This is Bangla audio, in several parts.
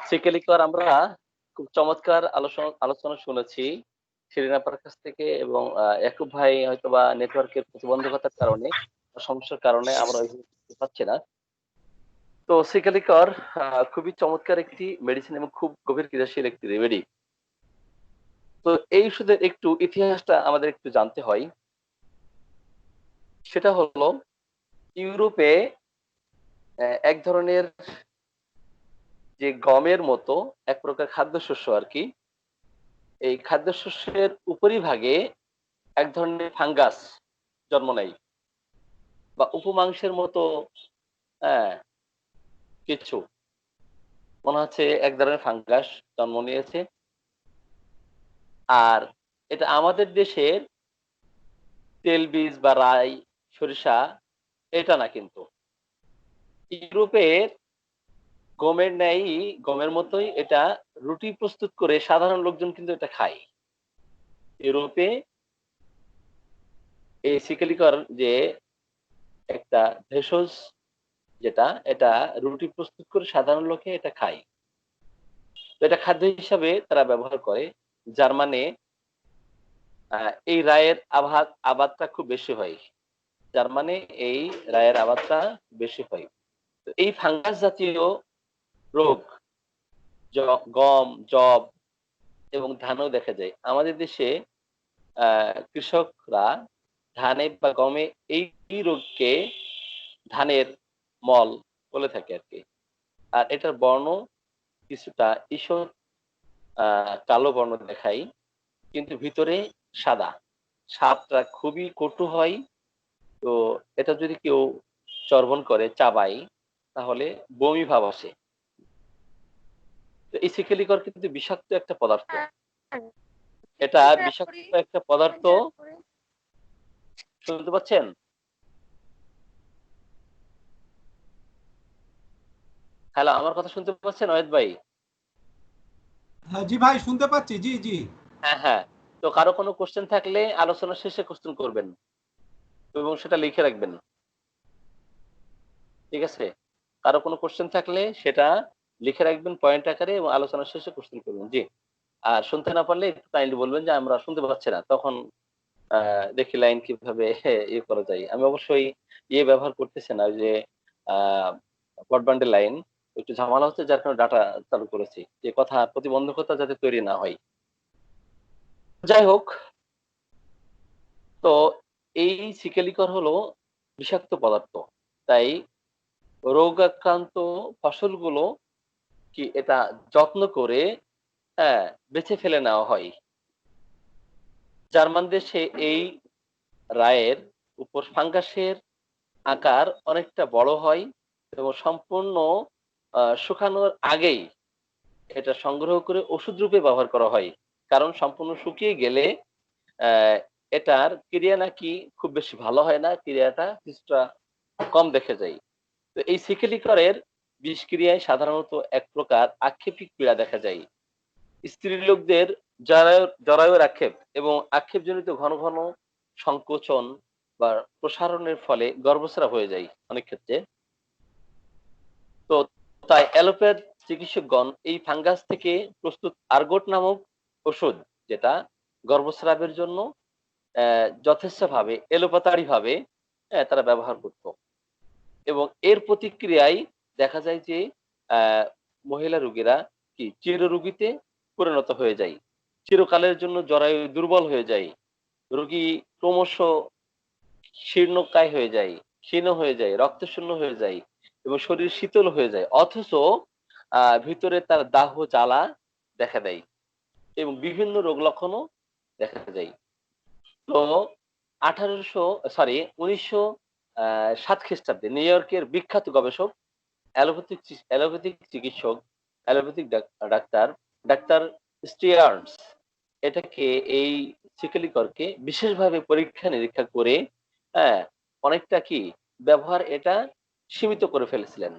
সিকেলিকর আমরা খুব চমৎকার আলোচনা শুনেছি শিরিন আপার কাছ থেকে এবং ইয়াকুব ভাই হয়তোবা নেটওয়ার্কের প্রতিবন্ধকতার কারণে সমস্যার কারণে আমরা ওইভাবে বুঝতে পারছি না। তো সিকেলিকর খুবই চমৎকার একটি মেডিসিন এবং খুব গভীর ক্রিয়াশীল একটি রেমেডি। তো এই ওষুধের একটু ইতিহাসটা আমাদের একটু জানতে হয়। সেটা হলো ইউরোপে এক ধরনের যে গমের মতো এক প্রকার খাদ্যশস্য আর কি, এই খাদ্যশস্যের উপরিভাগে এক ধরনের ফাঙ্গাস জন্ম নেয় বা উপমাংসের মতো হ্যাঁ, কিছু মনে হচ্ছে এক ধরনের ফাঙ্গাস জন্ম নিয়েছে। আর এটা আমাদের দেশের তেল বীজ বা রাই সরিষা এটা না, কিন্তু ইউরোপের গমের ন্যায় গমের মতোই এটা রুটি প্রস্তুত করে সাধারণ লোকজন কিন্তু এটা খায়। ইউরোপে এই সিকেলিকর যে একটা ভেষজ, যেটা এটা রুটি প্রস্তুত করে সাধারণ লোকে এটা খায়। তো এটা খাদ্য হিসাবে তারা ব্যবহার করে। জার্মানে এই রায়ের আবাদটা খুব বেশি হয়। জার্মানে এই রায়ের আবাদটা বেশি হয়। তো এই ফাঙ্গাস জাতীয় রোগ গম, যব এবং ধানেও দেখা যায়। আমাদের দেশে কৃষকরা ধানে বা গমে এই রোগকে ধানের মল বলে থাকে আর কি। আর এটার বর্ণ কিছুটা ঈষৎ কালো বর্ণ দেখায়, কিন্তু ভিতরে সাদা। স্বাদটা খুবই কটু হয়। তো এটা যদি কেউ চর্বণ করে চাবায় তাহলে বমি ভাব আসে। তো এই সিকেলিকর কিন্তু বিষাক্ত একটা পদার্থ। এটা বিষাক্ত একটা পদার্থ। শুনতে পাচ্ছেন? হ্যালো, আমার কথা শুনতে পাচ্ছেন অয়েদ ভাই? হ্যাঁ জি ভাই, শুনতে পাচ্ছি। জি জি। হ্যাঁ হ্যাঁ। তো কারো কোনো কোশ্চেন থাকলে আলোচনা শেষে কোশ্চেন করবেন এবং সেটা লিখে রাখবেন। ঠিক আছে? কারো কোনো কোশ্চেন থাকলে সেটা লিখে রাখবেন পয়েন্ট আকারে এবং আলোচনা শেষে কোশ্চেন করবেন। জি। আর শুনতে না পারলে একটু কাইন্ডলি বলবেন যে আমরা শুনতে পাচ্ছি না। তখন দেখি লাইন কিভাবে ইয়ে করা যায়। আমি অবশ্যই ইয়ে ব্যবহার করতেছি না, ওই যে আ ব্রডব্যান্ডের লাইন একটু ঝামেলা হচ্ছে, যার কারণে ডাটা চালু করেছি। যে কথা প্রতিবন্ধকতা যাতে তৈরি না হয়। যাই হোক, তো এই সিকেলিকর হলো বিষাক্ত পদার্থ। তাই রোগাক্রান্ত ফসলগুলো কি এটা যত্ন করে হ্যাঁ, বেছে ফেলে নেওয়া হয়। জার্মান দেশে এই রায়ের উপর ফাঙ্গাসের আকার অনেকটা বড় হয় এবং সম্পূর্ণ শুকানোর আগেই এটা সংগ্রহ করে ওষুধ রূপে ব্যবহার করা হয়। কারণ সম্পূর্ণ শুকিয়ে গেলে আহ, এটার ক্রিয়া নাকি খুব বেশি ভালো হয় না, ক্রিয়াটা কিছুটা কম দেখে যায়। তো এই সিকেলিকরের বিষক্রিয়ায় সাধারণত এক প্রকার আক্ষেপিক পীড়া দেখা যায়। স্ত্রীলোকদের জরায়ুর আক্ষেপ এবং আক্ষেপজনিত ঘন ঘন সংকোচন বা প্রসারণের ফলে গর্ভস্রাব হয়ে যায় অনেক ক্ষেত্রে। তো তাই অ্যালোপ্যাথ চিকিৎসকগণ এই ফাঙ্গাস থেকে প্রস্তুত আর্গট নামক ওষুধ, যেটা গর্ভস্রাবের জন্য যথেচ্ছভাবে এলোপাতাড়ি ভাবে তারা ব্যবহার করত এবং এর প্রতিক্রিয়ায় দেখা যায় যে আহ, মহিলা রোগীরা কি চিররোগীতে পরিণত হয়ে যায়, চিরকালের জন্য জরায়ু দুর্বল হয়ে যায়, রোগী ক্রমশ শীর্ণকায় হয়ে যায়, ক্ষীণ হয়ে যায়, রক্তশূন্য হয়ে যায় এবং শরীর শীতল হয়ে যায়, অথচ ভিতরে তার দাহ জ্বালা দেখা দেয় এবং বিভিন্ন রোগ লক্ষণও দেখা যায়। তো 1907 খ্রিস্টাব্দে নিউ ইয়র্কের বিখ্যাত গবেষক অ্যালোপ্যাথিক চিকিৎসক, অ্যালোপ্যাথিক ডাক্তার ডাক্তার স্টিয়ার্নস এটাকে এই সিকেলিকরকে বিশেষভাবে পরীক্ষা নিরীক্ষা করে হ্যাঁ, অনেকটা কি ব্যবহার এটা সীমিত করে ফেলেছিলেন।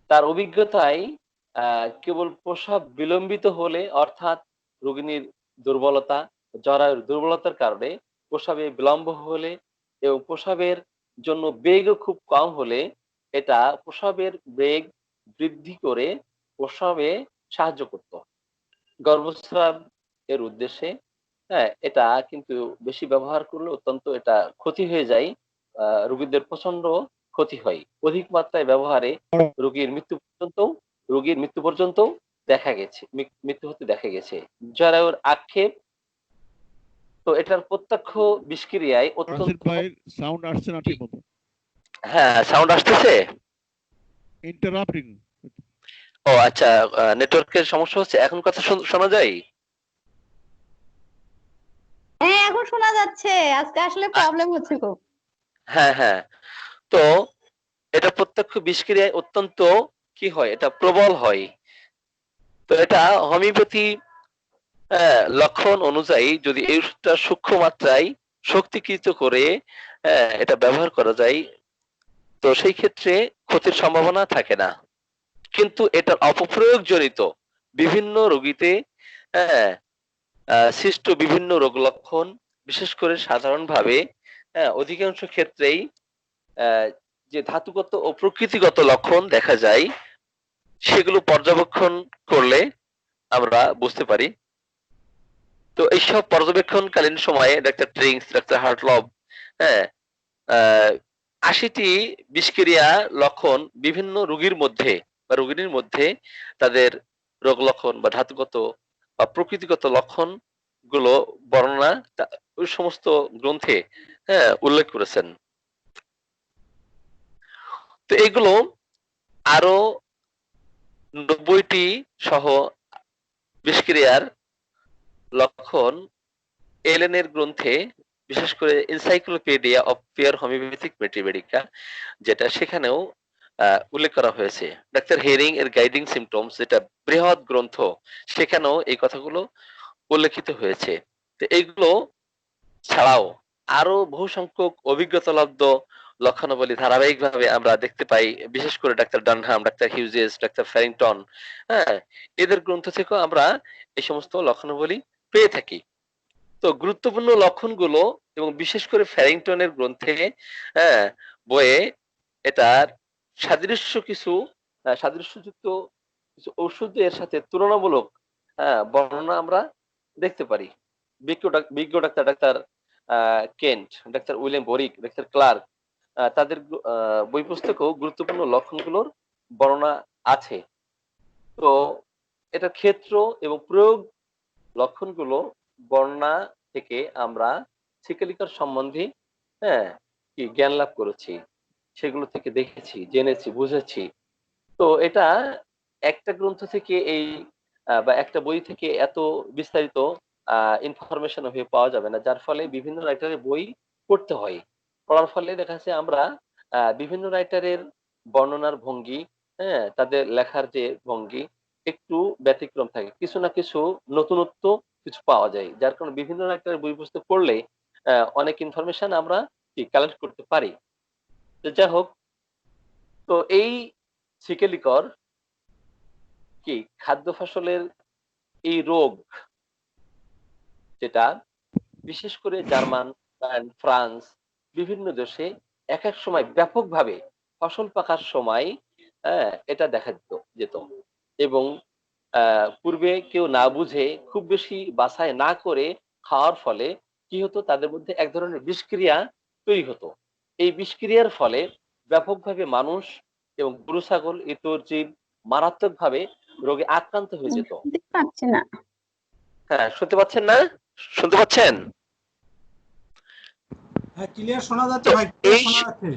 তার অভিজ্ঞতায় কেবল প্রসব বিলম্বিত হলে, অর্থাৎ রোগিণীর দুর্বলতা, জরায়ুর দুর্বলতার কারণে প্রসবে বিলম্ব হলে এবং প্রসবের জন্য বেগও খুব কম হলে এটা প্রসবের বেগ বৃদ্ধি করে প্রসবে সাহায্য করত গর্ভস্রাব এর উদ্দেশ্যে। হ্যাঁ, এটা কিন্তু বেশি ব্যবহার করলে অত্যন্ত এটা ক্ষতি হয়ে যায়। রোগীদের প্রচন্ড ক্ষতি হয়। অধিক মাত্রায় ব্যবহারে রোগীর মৃত্যু পর্যন্ত দেখা গেছে, মৃত্যু হতে দেখা গেছে। জরায়ুর আক্ষেপ, তো এটার প্রত্যক্ষ বিষক্রিয়ায় রাসেল অত্যন্ত। ভাই সাউন্ড আসছে না ঠিক মতো, হ্যাঁ, সাউন্ড আসতেছে। ইন্টারাপ্টিং। ও আচ্ছা, নেটওয়ার্কের সমস্যা হচ্ছে। এখন কথা শোনা যায়? হ্যাঁ এখন শোনা যাচ্ছে। আজকে আসলে প্রবলেম হচ্ছে খুব। হ্যাঁ, হ্যাঁ। তো এটা প্রত্যক্ষ বিষক্রিয়ায় অত্যন্ত কি হয়, এটা প্রবল হয়। তো এটা হোমিওপ্যাথি লক্ষণ অনুযায়ী যদি এই ওষুধটা সূক্ষ্ম মাত্রায় শক্তিকৃত করে এটা ব্যবহার করা যায়, তো সেই ক্ষেত্রে ক্ষতির সম্ভাবনা থাকে না। কিন্তু এটার অপপ্রয়োগ জনিত বিভিন্ন রোগীতে সৃষ্ট বিভিন্ন রোগ লক্ষণ, বিশেষ করে সাধারণভাবে অধিকাংশ ক্ষেত্রেই যে ধাতুগত ও প্রকৃতিগত লক্ষণ দেখা যায়, সেগুলো পর্যবেক্ষণ করলে আমরা বুঝতে পারি। তো এইসব পর্যবেক্ষণকালীন সময়ে ডাক্তার ট্রিংস, ডাক্তার হার্টলব ৮০টি বিষক্রিয়া লক্ষণ বিভিন্ন রোগীর মধ্যে বা রোগিণীর মধ্যে তাদের রোগ লক্ষণ বা ধাতুগত বা প্রকৃতিগত লক্ষণ গুলো বর্ণনা ওই সমস্ত গ্রন্থে উল্লেখ করেছেন। তো এগুলো আরো ৯০টি সহ বিষক্রিয়ার লক্ষণ এলেনের গ্রন্থে, বিশেষ করে encyclopedia of pure homeopathic mathematica, যেটা সেখানেও উল্লেখ করা হয়েছে। ডাক্তার হেরিং এর গাইডিং সিমটমস, যেটা বৃহৎ গ্রন্থ, সেখানেও এই কথাগুলো উল্লেখিত হয়েছে। তো এইগুলো ছাড়াও আরো বহু সংখ্যক অভিজ্ঞতালব্ধ লক্ষণাবলী ধারাবাহিকভাবে আমরা দেখতে পাই, বিশেষ করে doctor Dunham, doctor Hughes, doctor Farrington, এদের গ্রন্থ থেকেও আমরা এই সমস্ত লক্ষণাবলী পেয়ে থাকি। তো গুরুত্বপূর্ণ লক্ষণগুলো এবং বিশেষ করে ফ্যারিংটনের গ্রন্থে বইয়ে এটার সাদৃশ্যযুক্ত কিছু ওষুধের সাথে তুলনামূলক বর্ণনা আমরা দেখতে পারি। বিজ্ঞ ডাক্তার কেন্ট, ডাক্তার উইলিয়াম বরিক, ডাক্তার ক্লার্ক, তাদের বই পুস্তকেও গুরুত্বপূর্ণ লক্ষণগুলোর বর্ণনা আছে। তো এটা ক্ষেত্র এবং প্রয়োগ লক্ষণগুলো বর্ণনা থেকে আমরা ছিকেলিকার সম্বন্ধে কি জ্ঞান লাভ করেছি, সেগুলো থেকে দেখেছি, জেনেছি, বুঝেছি। তো এটা একটা গ্রন্থ থেকে এই বা একটা বই থেকে এত বিস্তারিত ইনফরমেশন হয়ে পাওয়া যাবে না, যার ফলে বিভিন্ন রাইটারের বই পড়তে হয়। পড়ার ফলে দেখা যাচ্ছে আমরা বিভিন্ন রাইটারের বর্ণনার ভঙ্গি, তাদের লেখার যে ভঙ্গি একটু ব্যতিক্রম থাকে, কিছু না কিছু নতুনত্ব কিছু পাওয়া যায়, যার কারণে বিভিন্ন রাইটারের বই পুস্তক পড়লে অনেক ইনফরমেশন আমরা কি কালেক্ট করতে পারি। তো যাই হোক, তো এই সিকেলিকর কি খাদ্য ফসলের এই রোগ, যেটা বিশেষ করে জার্মান, ফ্রান্স, বিভিন্ন দেশে এক এক সময় ব্যাপকভাবে ফসল পাকার সময় এটা দেখা যেত এবং পূর্বে কেউ না বুঝে খুব বেশি বাছাই না করে খাওয়ার ফলে কি হতো, তাদের মধ্যে এক ধরনের বিষক্রিয়া তৈরি হতো। এই বিষক্রিয়ার ফলে ব্যাপকভাবে মানুষ এবং গরু ছাগল ইতর জীব মারাত্মকভাবে রোগে আক্রান্ত হয়ে যেত। পাচ্ছি না। হ্যাঁ, শুনতে পাচ্ছেন না? শুনতে পাচ্ছেন? হ্যাঁ, ক্লিয়ার শোনা যাচ্ছে ভাই, শোনা যাচ্ছে।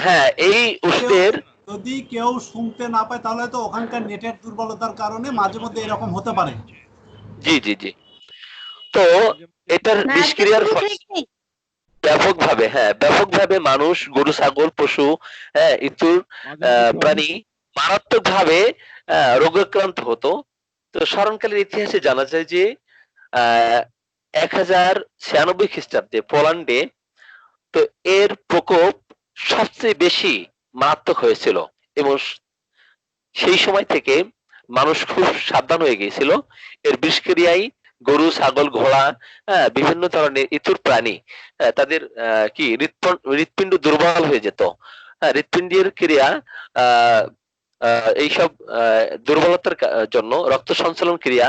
হ্যাঁ, এই ওষুধের যদি কেউ শুনতে না পায় তাহলে তো ওখানকার নেটের দুর্বলতার কারণে মাঝে মধ্যে এরকম হতে পারে। জি জি জি। তো এটার বিষক্রিয়ার ফলে ব্যাপকভাবে মানুষ, গরু ছাগল, পশু, ইতুর প্রাণী মারাত্মকভাবে রোগাক্রান্ত হতো। তো স্মরণকালের ইতিহাসে জানা যায় যে 1096 খ্রিস্টাব্দে পোল্যান্ডে তো এর প্রকোপ সবচেয়ে বেশি মারাত্মক হয়েছিল এবং সেই সময় থেকে মানুষ খুব সাবধান হয়ে গিয়েছিল। এর বিষক্রিয়ায় গরু, ছাগল, ঘোড়া, বিভিন্ন ধরনের ইতর প্রাণী তাদের কি হৃৎপিণ্ড দুর্বল হয়ে যেত। হৃৎপিণ্ডের ক্রিয়া এইসব দুর্বলতার জন্য রক্ত সঞ্চালন ক্রিয়া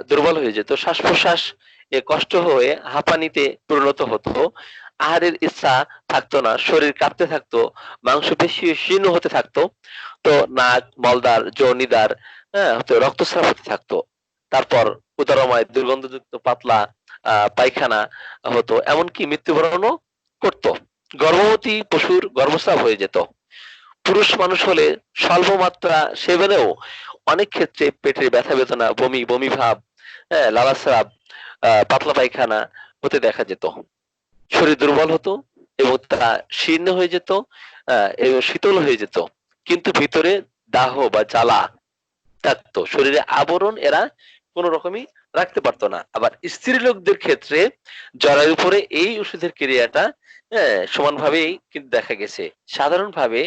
দুর্বল হয়ে যেত, শ্বাস প্রশ্বাস এ কষ্ট হয়ে হাঁপানিতে পরিণত হতো, আহারের ইচ্ছা থাকতো না, শরীর কাঁপতে থাকতো, মাংসপেশি শীর্ণ হতে থাকতো, তো নাক মলদ্বার যোনিদ্বার হতে রক্তস্রাব হতে থাকতো, তারপর উদরময় দুর্গন্ধযুক্ত পাতলা পায়খানা হতো, এমনকি মৃত্যুবরণও করতো। গর্ভবতী পশুর গর্ভস্রাব হয়ে যেত। পুরুষ মানুষ হলে স্বল্প মাত্রা সেবনেও অনেক ক্ষেত্রে পেটের ব্যথা বেদনা, বমি বমি ভাব, লালাস্রাব, পাতলা পায়খানা হতে দেখা যেত। শরীর দুর্বল হতো এবং তা শীর্ণ হয়ে যেত এবং শীতল হয়ে যেত, কিন্তু ভিতরে দাহ বা জ্বালা থাকতো, শরীরে আবরণ এরা কোন রকমই রাখতে পারতো না। আবার স্ত্রী লোকদের ক্ষেত্রে জরায়ুর উপরে এই ওষুধের ক্রিয়াটা সমানভাবেই কিন্তু দেখা গেছে। সাধারণভাবে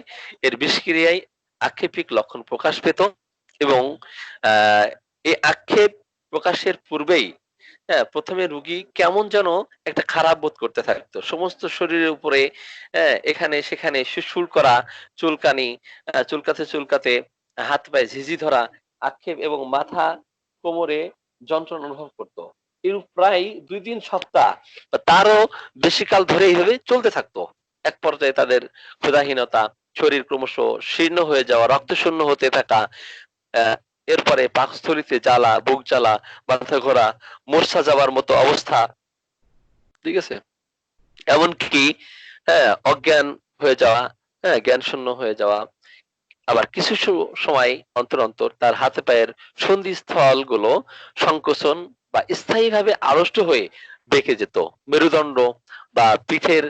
এর বিষক্রিয়ায় আক্ষেপিক লক্ষণ প্রকাশ পেত এবং আহ এই আক্ষেপ প্রকাশের পূর্বেই প্রথমে রোগী কেমন যেন একটা খারাপ বোধ করতে থাকতো, সমস্ত শরীরের উপরে এখানে সেখানে সুরসুর করা, চুলকানি, চুলকাতে চুলকাতে হাত পায়ে ঝিঝি ধরা, আক্ষেপ এবং মাথা কোমরে যন্ত্রণা অনুভব করতো। এরূপ প্রায় 2-3 সপ্তাহ বা তারও বেশি কাল ধরে এইভাবে চলতে থাকতো। এক পর্যায়ে তাদের ক্ষুধাহীনতা, শরীর ক্রমশ শীর্ণ হয়ে যাওয়া, রক্তশূন্য হতে থাকা, আহ, এরপরে পাকস্থলিতে জ্বালা, বুক জ্বালা, মাথা ঘোরা, মূর্ছা যাওয়ার মতো অবস্থা, ঠিক আছে, এমনকি অজ্ঞান হয়ে যাওয়া, জ্ঞান শূন্য হয়ে যাওয়া। আবার কিছু সময় অন্তর অন্তর তার হাতে পায়ের সন্ধিস্থল গুলো সংকোচন বা স্থায়ীভাবে আড়ষ্ট হয়ে বেঁকে যেত, মেরুদণ্ড বা পিঠের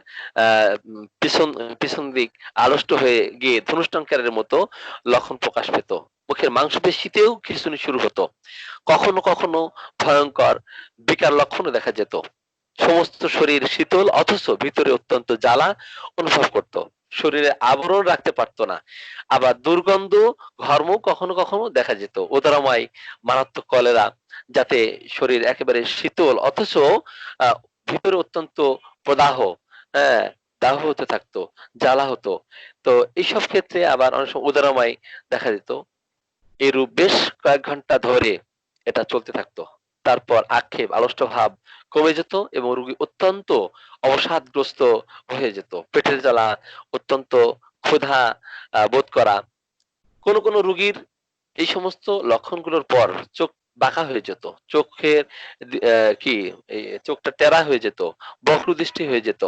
পিছন পিছন দিক আড়ষ্ট হয়ে গিয়ে ধনুষ্টঙ্কারের মতো লক্ষণ প্রকাশ পেত, মুখের মাংসপেশিতেও খিঁচুনি শুরু হতো, কখনো কখনো ভয়ঙ্কর বিকার লক্ষণও দেখা যেত, সমস্ত শরীর শীতল অথচ ভিতরে অত্যন্ত জ্বালা অনুভব করত, শরীরে আবরণ রাখতে পারতো না। আবার দুর্গন্ধ ঘর্ম কখনো কখনো দেখা যেত, উদরময় মারাত্মক কলেরা, যাতে শরীর একেবারে শীতল অথচ আহ, ভিতরে অত্যন্ত প্রদাহ, হ্যাঁ, দাহ হতে থাকতো, জ্বালা হতো। তো এইসব ক্ষেত্রে আবার অনেক সময় উদরময় দেখা যেত। এরূপ বেশ কয়েক ঘন্টা ধরে এটা চলতে থাকতো। তারপর আক্ষেপ আড়ষ্ট ভাব কমে যেত এবং রোগী অত্যন্ত অবসাদগ্রস্ত হয়ে যেত, পেটের জ্বালা, অত্যন্ত ক্ষুধা বোধ করা। কোন কোন রোগীর এই সমস্ত লক্ষণগুলোর পর চোখ বাঁকা হয়ে যেত, চোখের কি এই চোখটা টেরা হয়ে যেত, বক্রদৃষ্টি হয়ে যেত,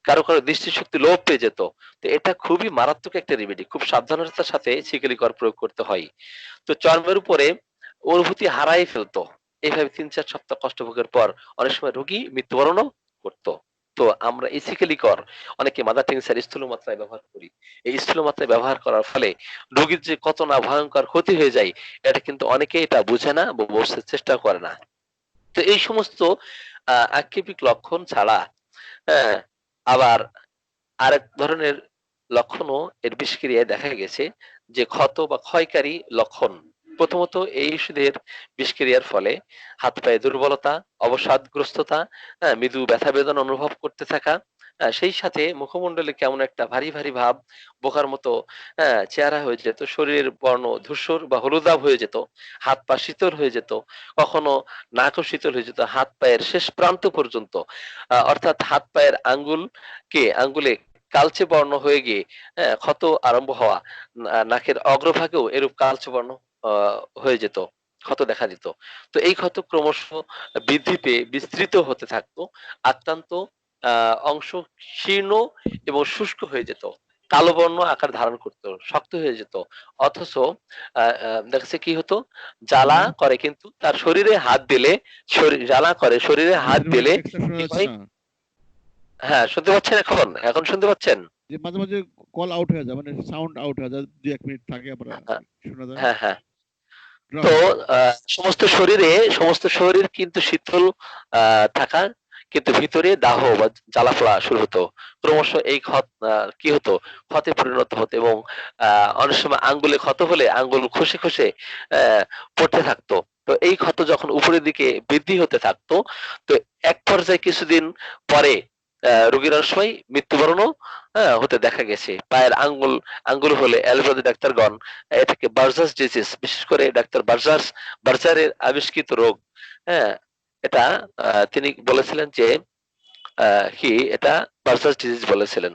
কারো কারো দৃষ্টিশক্তি লোপ পেয়ে যেত। তো এটা খুবই মারাত্মক একটা রেমেডি, খুব সাবধানতার সাথে শিকলিকর প্রয়োগ করতে হয়। তো চর্মের উপরে অনুভূতি হারাই ফেলতো। এইভাবে 3-4 সপ্তাহ কষ্ট ভোগের পর অনেক সময় রোগী মৃত্যুবরণও করতো। তো আমরা এই শিকলিকর অনেকে মাদার টিনচার স্থূল মাত্রায় ব্যবহার করি। এই স্থূল মাত্রায় ব্যবহার করার ফলে রোগীর যে কত না ভয়ঙ্কর ক্ষতি হয়ে যায়, এটা কিন্তু অনেকেই এটা বুঝে না বা বুঝতে চেষ্টা করে না। তো এই সমস্ত আক্ষেপিক লক্ষণ ছাড়া হ্যাঁ, আবার আরেক ধরনের লক্ষণও এর বিষক্রিয়ায় দেখা গেছে, যে ক্ষত বা ক্ষয়কারী লক্ষণ। প্রথমত এই ওষুধের বিষক্রিয়ার ফলে হাত পায়ে দুর্বলতা, অবসাদগ্রস্ততা, মৃদু ব্যথা বেদনা অনুভব করতে থাকা, সেই সাথে মুখমণ্ডলে কেমন একটা ভারী ভারী ভাব, বোকার মতো চেহারা হয়ে যেত, শরীরের বর্ণ ধূসর বা হলুদাভ হয়ে যেত, হাত পা শীতল হয়ে যেত, কখনো নাকও শীতল হয়ে যেত হাত পায়ের শেষ প্রান্ত পর্যন্ত, অর্থাৎ হাত পায়ের আঙ্গুলে কালচে বর্ণ হয়ে গিয়ে ক্ষত আরম্ভ হওয়া, নাকের অগ্রভাগেও এরূপ কালচে বর্ণ হয়ে যেত, ক্ষত দেখা দিত। তো এই ক্ষত ক্রমশ বৃদ্ধি পেয়ে বিস্তৃত হতে থাকতো, আক্রান্ত অংশ শীর্ণ এবং শুষ্ক হয়ে যেত, কালো বর্ণ আকার ধারণ করত, শক্ত হয়ে যেত, অথচ দেখা যাচ্ছে কি হতো, জ্বালা করে কিন্তু তার শরীরে হাত দিলে, জ্বালা করে শরীরে হাত দিলে শোনা কি যাচ্ছে হয়, না, হ্যাঁ শুনতে পাচ্ছেন, এখন এখন শুনতে পাচ্ছেন? যে মাঝে মাঝে কল আউট হয়ে যায়, মানে সাউন্ড আউট হয়ে যায়, 2-1 মিনিট থাকে আবার হ্যাঁ শোনা যায়, হ্যাঁ হ্যাঁ। ড্রপ তো হয়ে যায়। সমস্ত শরীর কিন্তু শীতল থাকা, কিন্তু ভিতরে দাহ বা জ্বালা পোড়া শুরু হতো, ক্রমশ এই ক্ষত কি হতো, ক্ষতে পরিণত হতো এবং অনেক সময় আঙ্গুলে ক্ষত হলে আঙ্গুল খসে খসে পড়তে থাকতো। তো এই ক্ষত যখন উপরের দিকে বৃদ্ধি হতে থাকতো, তো এক পর্যায়ে কিছুদিন পরে রোগীর অনেক সময় মৃত্যুবরণও হতে দেখা গেছে। পায়ের আঙ্গুল হলে অ্যালোপ্যাথি ডাক্তারগণ এটাকে বার্জাস ডিজিজ, বিশেষ করে ডাক্তার বার্জারের আবিষ্কৃত রোগ। হ্যাঁ, এটা তিনি বলেছিলেন যে কি এটা বার্জাস ডিজিজ বলেছিলেন।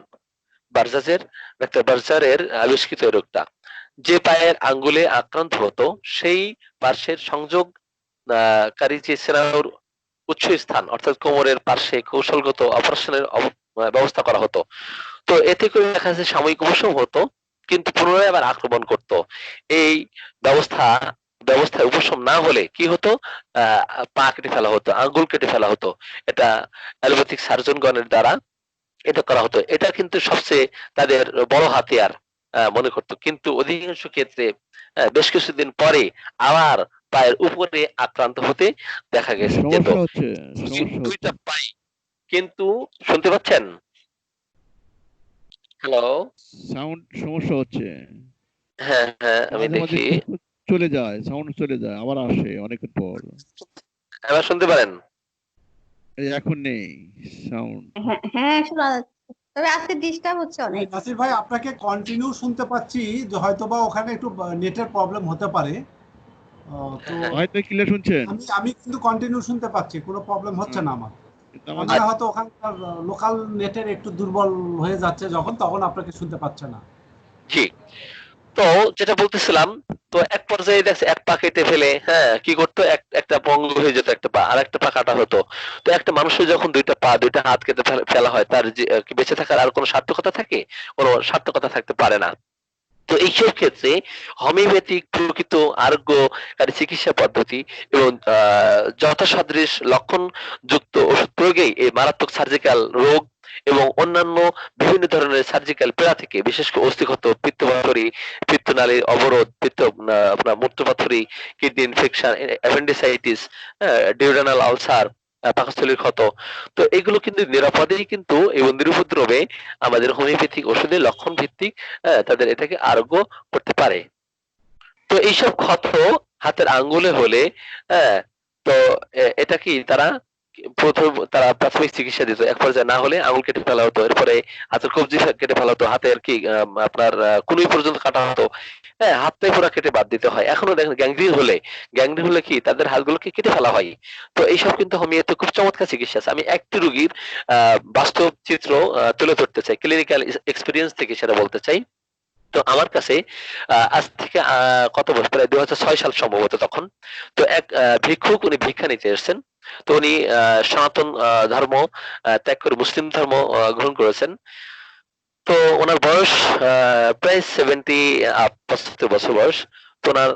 ডাক্তার বার্জারের আবিষ্কৃত এই রোগটা, যে পায়ের আঙ্গুলে আক্রান্ত হতো সেই পার্শ্বের সংযোগ কারী যে স্নায়ুর উৎস স্থান অর্থাৎ কোমরের পার্শ্বে কৌশলগত অপারেশনের ব্যবস্থা করা হতো। তো এতে করে দেখা যাচ্ছে সাময়িক উপশম হতো, কিন্তু পুনরায় আবার আক্রমণ করত। এই ব্যবস্থায় উপশম না হলে কি হতো, পা কেটে ফেলা হতো, আঙ্গুল কেটে ফেলা হতো। এটা অ্যালোপ্যাথিক সার্জনগণের দ্বারা এটা করা হতো। এটা কিন্তু সবচেয়ে তাদের বড় হাতিয়ার মনে করতো। কিন্তু অধিকাংশ ক্ষেত্রে বেশ কিছুদিন পরে আবার পায়ের উপরে আক্রান্ত হতে দেখা গেছে যেত। সমস্যা হচ্ছে দুইটা পাই কিন্তু শুনতে পাচ্ছেন? হ্যালো, সাউন্ড সমস্যা হচ্ছে, হ্যাঁ হ্যাঁ আমি মাঝে মাঝে দেখি। চলে যায়, সাউন্ড চলে যায়, আবার আসে অনেকক্ষণ পর। এবার শুনতে পারেন? এই এখন নেই সাউন্ড। হ্যাঁ হ্যাঁ শোনা যাচ্ছে, তবে আজকে ডিস্টার্ব হচ্ছে অনেক। নাসির ভাই আপনাকে কন্টিনিউ শুনতে পাচ্ছি, যে হয়তোবা ওখানে একটু নেটের প্রবলেম হতে পারে। তো হয়তো ক্লিয়ার শুনছেন? আমি কিন্তু কন্টিনিউ শুনতে পাচ্ছি, কোনো প্রবলেম হচ্ছে না আমার। কিন্তু আমাদের আমাদের হয়তো ওখানকার লোকাল নেটের একটু দুর্বল হয়ে যাচ্ছে তখন আপনাকে শুনতে পাচ্ছে না। জি, তো যেটা বলতেছিলাম, তো এক পর্যায়ে দেখছে এক পা কেটে ফেলে কি করতো, একটা পঙ্গু হয়ে যেত একটা পা, আর একটা পা কাটা হতো। তো একটা মানুষের যখন দুইটা পা দুইটা হাত কেটে ফেলা হয়, তার যে কি বেঁচে থাকার আর কোনো সার্থকতা থাকে? কোনো সার্থকতা থাকতে পারে না। তো এইসব ক্ষেত্রে হোমিওপ্যাথিক প্রকৃত আরোগ্যকারী চিকিৎসা পদ্ধতি এবং যথাসাদৃশ লক্ষণ যুক্ত ওষুধ প্রয়োগেই এই মারাত্মক সার্জিক্যাল রোগ এবং অন্যান্য বিভিন্ন ধরনের সার্জিক্যাল পীড়া থেকে, বিশেষ করে অস্থিক্ষত, পিত্তপাথড়ী, পিত্তনালীর অবরোধ, আপনার মূত্রপাথড়ী, kidney infection, appendicitis, duodenal ulcer, পাকস্থলীর ক্ষত, তো এগুলো কিন্তু নিরাপদেই কিন্তু এবং নিরুপদ্রবে আমাদের হোমিওপ্যাথিক ওষুধের লক্ষণ ভিত্তিক তাদের এটাকে আরোগ্য করতে পারে। তো এইসব ক্ষত হাতের আঙ্গুলে হলে হ্যাঁ তো এটা কি তারা প্রাথমিক চিকিৎসা দিত। এক পর্যায়ে না হলে আঙুল কেটে ফেলা হতো, এরপরে হাতের কবজি কেটে ফেলা হতো, হাতের কি আপনার কনুই পর্যন্ত কাটা হতো। হ্যাঁ, হাতটাই পুরো কেটে বাদ দিতে হয়। এখনো দেখেন গ্যাংগ্রিন হলে কি তাদের হাতগুলোকে কেটে ফেলা হয়। তো এইসব কিন্তু হোমিওতে খুব চমৎকার চিকিৎসা আছে। আমি একটি রোগীর বাস্তব চিত্র তুলে ধরতে চাই, ক্লিনিক্যাল এক্সপিরিয়েন্স থেকে সেটা বলতে চাই। তো আমার কাছে আজ থেকে কত বছর, প্রায় 2006 সাল সম্ভবত তখন। তো এক ভিক্ষুক, উনি ভিক্ষা নিতে এসেছেন। তো উনি সনাতন ধর্ম ত্যাগ করে মুসলিম ধর্ম গ্রহণ করেছেন। তো ওনার বয়স প্রায় 75 বছর বয়স। তো ওনার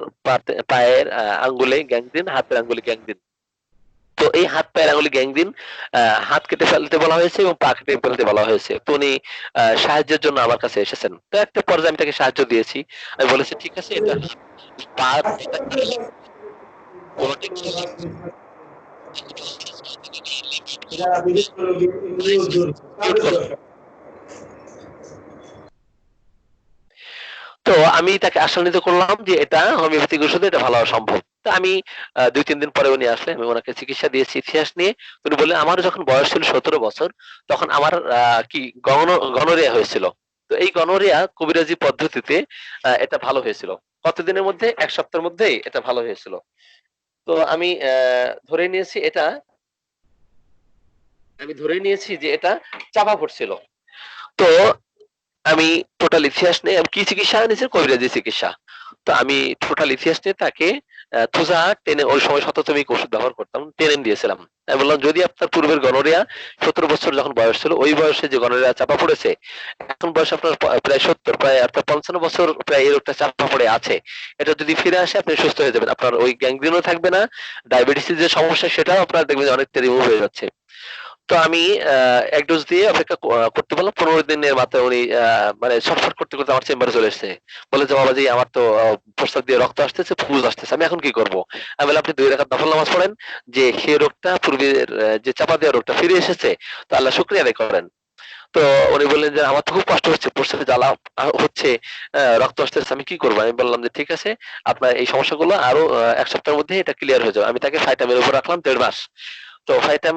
পায়ের আঙ্গুলে গ্যাংগ্রিন, হাতের আঙ্গুলে গ্যাংগ্রিন। তো এই হাত পায়ের আঙুলে গ্যাংগ্রিন, হাত কেটে ফেলতে বলা হয়েছে এবং পা কেটে ফেলতে বলা হয়েছে। তো উনি সাহায্যের জন্য আমার কাছে এসেছেন। তো একটা পর্যায়ে আমি তাকে সাহায্য দিয়েছি। আমি বলেছি ঠিক আছে, এটা পা তো আমি তাকে আশ্বাসিত করলাম যে এটা হোমিওপ্যাথিক ওষুধে এটা ভালো হওয়া সম্ভব। তো আমি 2-3 দিন পরে উনি আসলে, আমি ওনাকে চিকিৎসা দিয়েছি ইতিহাস নিয়ে। উনি বললেন আমার যখন বয়স ছিল 17 বছর, তখন আমার কি গনোরিয়া হয়েছিল। তো এই গনোরিয়া কবিরাজি পদ্ধতিতে এটা ভালো হয়েছিল। কতদিনের মধ্যে? 1 সপ্তাহের মধ্যেই এটা ভালো হয়েছিল। তো আমি ধরে নিয়েছি যে এটা চাপা পড়ছিল। তো আমি টোটাল ইতিহাস নিয়ে, আমি কি চিকিৎসা নিয়েছি? কবিরাজি চিকিৎসা। তো আমি টোটাল ইতিহাস নিয়ে তাকে থুজা টেনে, ওই সময় শততমিক ওষুধ ব্যবহার করতাম, টেনে দিয়েছিলাম। আমি বললাম যদি আপনার পূর্বের গনোরিয়া 17 বছর যখন বয়স ছিল, ওই বয়সে যে গনোরিয়া চাপা পড়েছে, এখন বয়স আপনার প্রায় 70, প্রায় আপনার 55 বছর প্রায় এই রোগটা চাপা পড়ে আছে, এটা যদি ফিরে আসে আপনি সুস্থ হয়ে যাবেন, আপনার ওই গ্যাংগ্রিনও থাকবে না, ডায়াবেটিসের যে সমস্যা সেটাও আপনার দেখবেন অনেকটা রিমুভ হয়ে যাচ্ছে। তো আমি 1 ডোজ দিয়ে অপেক্ষা করতে বললাম। 15 দিনের মাথায় উনি মানে ছটফট করতে করতে আমার চেম্বারে চলে এসেছে। বলে যে বাবাজি আমার তো প্রস্রাব দিয়ে রক্ত আসতেছে, ফুস আসতেছে, আমি এখন কি করব? আমি বললাম আপনি 2 রাকাত নফল নামাজ পড়েন, যে সেই রোগটা পূর্বের যে চাপা দেওয়া রোগটা ফিরে এসেছে, তো আল্লাহ শুকরিয়া আদায় করেন। তো উনি বললেন যে আমার তো খুব কষ্ট হচ্ছে, প্রস্রাবে জ্বালা হচ্ছে, রক্ত আসতেছে, আমি কি করবো? আমি বললাম যে ঠিক আছে, আপনার এই সমস্যাগুলো আরো 1 সপ্তাহের মধ্যে এটা ক্লিয়ার হয়ে যাবে। আমি তাকে ফাইটামের উপর রাখলাম 1.5 মাস। তো ফাইটাম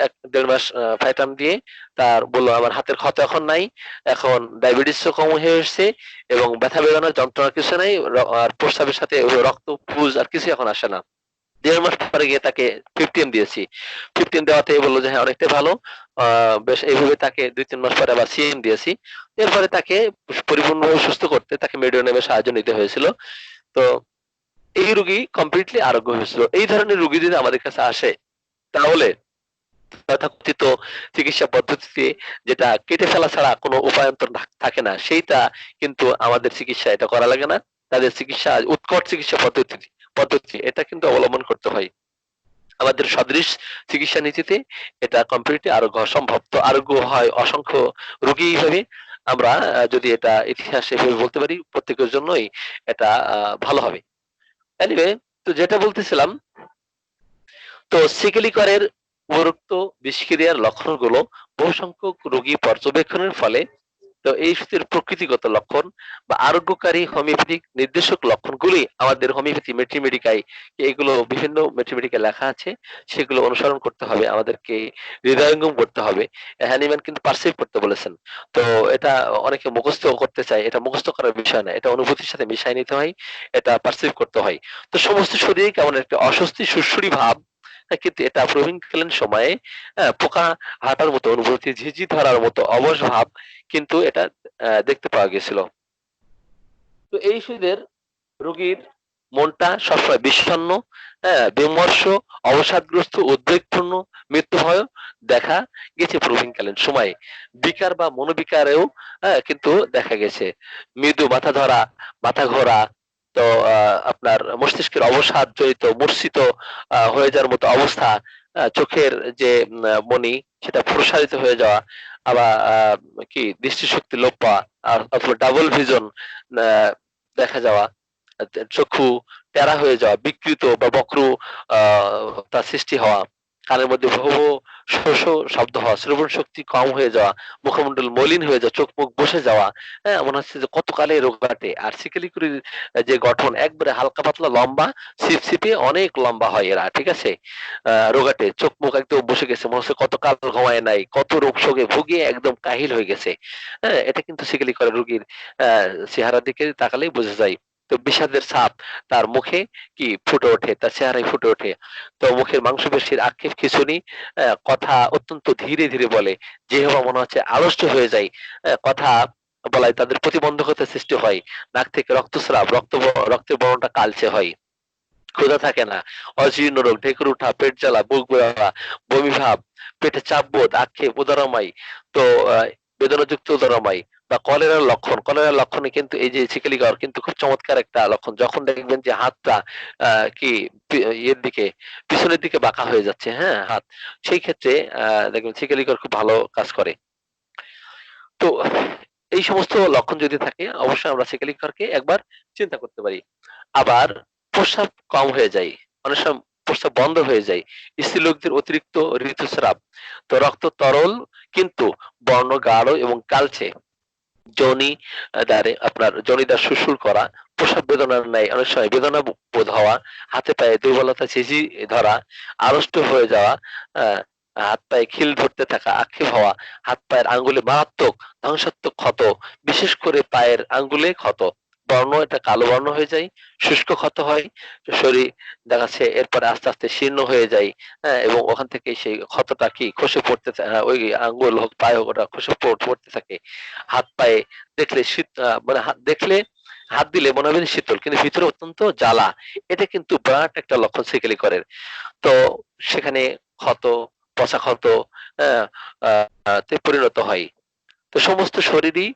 1-1.5 মাস ফাইটাম দিয়ে তার বললো আমার হাতের ক্ষত এখন নাই, এখন ডায়াবেটিসও কম হয়ে এসেছে এবং ব্যথা বেদনার যন্ত্রণা কিছু নাই, আর প্রস্রাবের সাথে রক্ত পুজ আর কিছু এখন আসে না। 1.5 মাস পরে গিয়ে তাকে 50M দিয়েছি। 50M দেওয়াতে বললো যে হ্যাঁ অনেকটাই ভালো। বেশ এইভাবে তাকে 2-3 মাস পরে আবার সিএম দিয়েছি। এরপরে তাকে পরিপূর্ণভাবে সুস্থ করতে তাকে মেডিওনেমের সাহায্য নিতে হয়েছিল। তো এই রোগী কমপ্লিটলি আরোগ্য হয়েছিল। এই ধরনের রোগী যদি আমাদের কাছে আসে তাহলে তথাকথিত চিকিৎসা পদ্ধতিতে যেটা কেটে ফেলা ছাড়া কোনো উপায়ন্তর থাকে না, সেইটা কিন্তু আমাদের চিকিৎসা এটা করা লাগে না। তাদের চিকিৎসা উৎকট চিকিৎসা পদ্ধতি এটা কিন্তু অবলম্বন করতে হয়। আমাদের সদৃশ চিকিৎসা নীতিতে এটা কমপ্লিটলি আরোগ্য হওয়া সম্ভব। তো আরোগ্য হয় অসংখ্য রোগী এইভাবে। আমরা যদি এটা ইতিহাস এভাবে বলতে পারি প্রত্যেকের জন্যই এটা ভালো হবে। এনিওয়ে, তো যেটা বলতেছিলাম, তো সিকেলিকরের উপরোক্ত বিষক্রিয়ার লক্ষণগুলো বহু সংখ্যক রোগী পর্যবেক্ষণের ফলে, তো এই সুতির প্রকৃতিগত লক্ষণ বা আরোগ্যকারী হোমিওপ্যাথিক নির্দেশক লক্ষণগুলি আমাদের হোমিওপ্যাথি মেট্রিমেডিকায় এগুলো বিভিন্ন মেট্রিমেডিকায় লেখা আছে, সেগুলো অনুসরণ করতে হবে, আমাদেরকে হৃদয়ঙ্গম করতে হবে। হ্যানিম্যান কিন্তু পারসিভ করতে বলেছেন। তো এটা অনেকে মুখস্থ করতে চায়, এটা মুখস্থ করার বিষয় না, এটা অনুভূতির সাথে মিশাই নিতে হয়, এটা পারসিভ করতে হয়। তো সমস্ত শরীরে কেমন একটা অস্বস্তি সুড়সুড়ি ভাব, কিন্তু এটা প্রবীণকালীন সময়ে পোকা হাঁটার মতো অনুভূতি, ঝিঝি ধরার মতো অবশ ভাব কিন্তু এটা দেখতে পাওয়া গেছিল। তো এই সুদের রোগীর মনটা সবসময় বিষণ্ণ, বিমর্ষ, অবসাদগ্রস্ত, উদ্বেগপূর্ণ, মৃত্যু ভয় দেখা গেছে প্রবীণকালীন সময়ে। বিকার বা মনোবিকারেও কিন্তু দেখা গেছে। মৃদু মাথা ধরা, মাথা ঘোরা, তো আপনার মস্তিষ্কের অবসাদ জড়িত মূর্ছিত হয়ে যাওয়ার মতো অবস্থা, চোখের যে মনি সেটা প্রসারিত হয়ে যাওয়া, আবার কি দৃষ্টিশক্তি লোপ পাওয়া, অথবা ডাবল ভিজন দেখা যাওয়া, চক্ষু টেরা হয়ে যাওয়া, বিকৃত বা বক্র তার সৃষ্টি হওয়া, কানের মধ্যে ভো ভো শো শো শব্দ হওয়া, শ্রবণ শক্তি কম হয়ে যাওয়া, মুখমণ্ডল মলিন হয়ে যাওয়া, চোখ মুখ বসে যাওয়া, মনে হচ্ছে যে কতকালে রোগ কাটে। আর সিকেলিকুরির যে গঠন একবারে হালকা পাতলা লম্বা, ছিপছিপে অনেক লম্বা হয় এরা, ঠিক আছে। রোগাটে চোখ মুখ একদম বসে গেছে, মনে হচ্ছে কতকাল ঘুমায় নাই, কত রোগ শোকে ভুগিয়ে একদম কাহিল হয়ে গেছে। এটা কিন্তু সিকেলিকরের রোগীর চেহারার দিকে তাকালেই বোঝা যায়। তো বিষাদের ছাপ তার মুখে কি ফুটে ওঠে, তার চেহারায় ফুটে ওঠে। তো মুখের মাংসপেশির আক্ষেপ খিঁচুনি, কথা অত্যন্ত ধীরে ধীরে বলে, যেভাবে মনে হচ্ছে আড়ষ্ট হয়ে যায়। কথা বলায় তাদের প্রতিবন্ধকতা সৃষ্টি হয়। নাক থেকে রক্তস্রাব, রক্তের বর্ণটা কালচে হয়। ক্ষুধা থাকে না, অজীর্ণ রোগ, ঢেকুর উঠা, পেট জ্বালা, বুক ব্যথা, বমি ভাব, পেটে চাপ বোধ, আক্ষেপ, উদরময়, তো বেদনাযুক্ত উদরময় বা কলেরার লক্ষণ। কলেরার লক্ষণে কিন্তু এই যে সিকেলিকর কিন্তু খুব চমৎকার একটা লক্ষণ। যখন দেখবেন যে হাতটা কি ইয়ের দিকে পিছনের দিকে বাঁকা হয়ে যাচ্ছে, হ্যাঁ হাত, সেই ক্ষেত্রে দেখবেন সিকেলিকর খুব ভালো কাজ করে। তো এই সমস্ত লক্ষণ যদি থাকে অবশ্যই আমরা সিকেলিকরকে একবার চিন্তা করতে পারি। আবার প্রস্রাব কম হয়ে যায়, অনেক সময় প্রস্রাব বন্ধ হয়ে যায়, স্ত্রীলোকদের অতিরিক্ত ঋতুস্রাব, তো রক্ত তরল কিন্তু বর্ণ গাঢ় এবং কালচে, যোনি দ্বারে আপনার জনিদার সুরসুর করা, প্রসব বেদনার ন্যায় অনেক সময় বেদনা বোধ হওয়া, হাতে পায়ে দুর্বলতা, ঝিঝি ধরা, আড়ষ্ট হয়ে যাওয়া, আহ, হাত পায়ে খিল ধরতে থাকা, আক্ষেপ হওয়া, হাত পায়ের আঙ্গুলে মারাত্মক ধ্বংসাত্মক ক্ষত, বিশেষ করে পায়ের আঙ্গুলে ক্ষত, বর্ণ এটা কালো বর্ণ হয়ে যায়, শুষ্ক ক্ষত হয়, শরীর দেখা যাচ্ছে এরপরে আস্তে আস্তে শীর্ণ হয়ে যায়। এবং ওখান থেকে সেই ক্ষতটা কি খসে পড়তে ওই আঙ্গুল হোক পায়ে হোক ওটা খসে পড়তে থাকে। হাত পায়ে দেখলে শীত, মানে দেখলে হাত দিলে মনে হবে শীতল, কিন্তু ভিতরে অত্যন্ত জ্বালা। এটা কিন্তু বিরাট একটা লক্ষণ সিকেলিকরের। তো সেখানে ক্ষত, পচা ক্ষত তে পরিণত হয়। তো সমস্ত শরীরই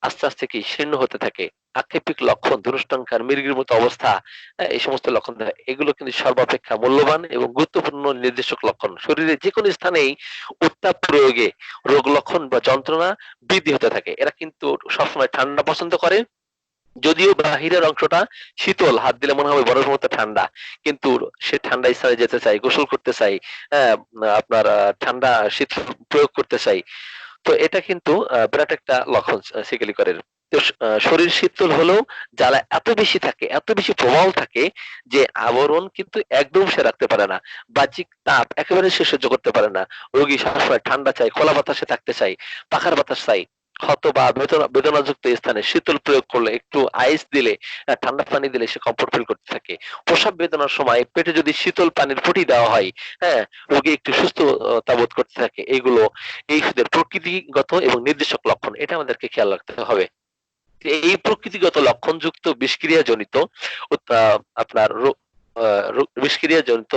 আস্তে আস্তে কি শীর্ণ হতে থাকে। আক্ষেপিক লক্ষণ, ধনুষ্টঙ্কার মৃগের মতো অবস্থা, এই সমস্ত লক্ষণ এগুলো কিন্তু সর্বাপেক্ষা মূল্যবান এবং গুরুত্বপূর্ণ নির্দেশক লক্ষণ। শরীরে যে কোনো স্থানেই উত্তাপ প্রয়োগে রোগ লক্ষণ বা যন্ত্রণা বৃদ্ধি হতে থাকে। এরা কিন্তু সবসময় ঠান্ডা পছন্দ করে, যদিও বাহিরের অংশটা শীতল, হাত দিলে মনে হবে বরফের মতো ঠান্ডা, কিন্তু সে ঠান্ডা স্থানে যেতে চাই, গোসল করতে চাই, আপনার ঠান্ডা শীত প্রয়োগ করতে চাই। তো এটা কিন্তু বিরাট একটা লক্ষণ সিকেলিকরের। তো শরীর শীতল হলেও জ্বালা এত বেশি থাকে, এত বেশি প্রবল থাকে যে আবরণ কিন্তু একদম সে রাখতে পারে না। বাহ্যিক তাপ একেবারে সে সহ্য করতে পারে না। রোগী সবসময় ঠান্ডা চাই, খোলা বাতাসে থাকতে চাই, পাখার বাতাস চাই। ক্ষত বা বেদনাযুক্ত স্থানে শীতল প্রয়োগ করলে, একটু আইস দিলে, ঠান্ডা পানি দিলে সে কমফোর্ট ফিল করতে থাকে। প্রসব বেদনার সময় পেটে যদি শীতল পানির পটি দেওয়া হয়, হ্যাঁ, রোগী একটু সুস্থতা বোধ করতে থাকে। এইগুলো এই ওষুধের প্রকৃতিগত এবং নির্দেশক লক্ষণ, এটা আমাদেরকে খেয়াল রাখতে হবে। এই প্রকৃতিগত লক্ষণযুক্ত বিষক্রিয়া জনিত আপনার বিষক্রিয়া জনিত